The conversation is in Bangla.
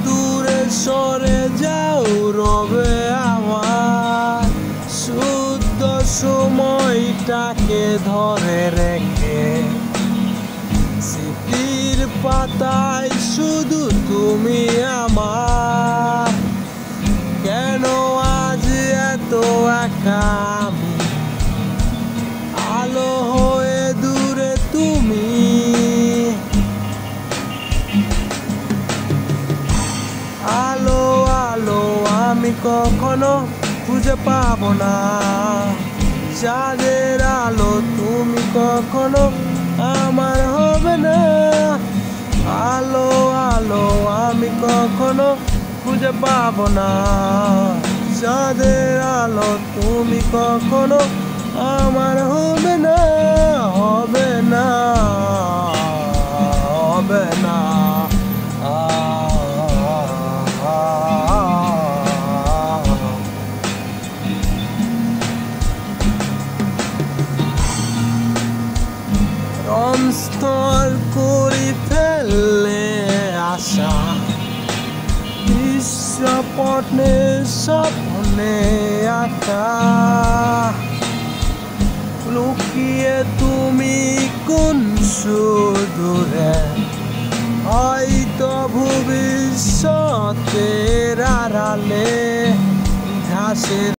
দূরে সরে যাও রবে আমার শুদ্ধ সময়টাকে ধরে রেখে স্মৃতির পাতায় শুধু তুমি আমার। কেন আজ এত একা আমি, আলো হয়ে দূরে তুমি। আলো আলো আমি কখনো খুঁজে পাবো না, চাঁদের আলো তুমি কখনো আমার হবে না। আলো আলো আমি কখনো খুঁজে পাবো না, চাঁদের আলো তুমি কখনো আমার হবে না, হবে না, হবে না। স্তর করে ফেললে আশা দৃশ্যপটে স্বপ্নে আঁকা, লুকিয়ে তুমি কোন সুদূরে হয়তো ভবিষ্যতের আড়ালে ঘাসের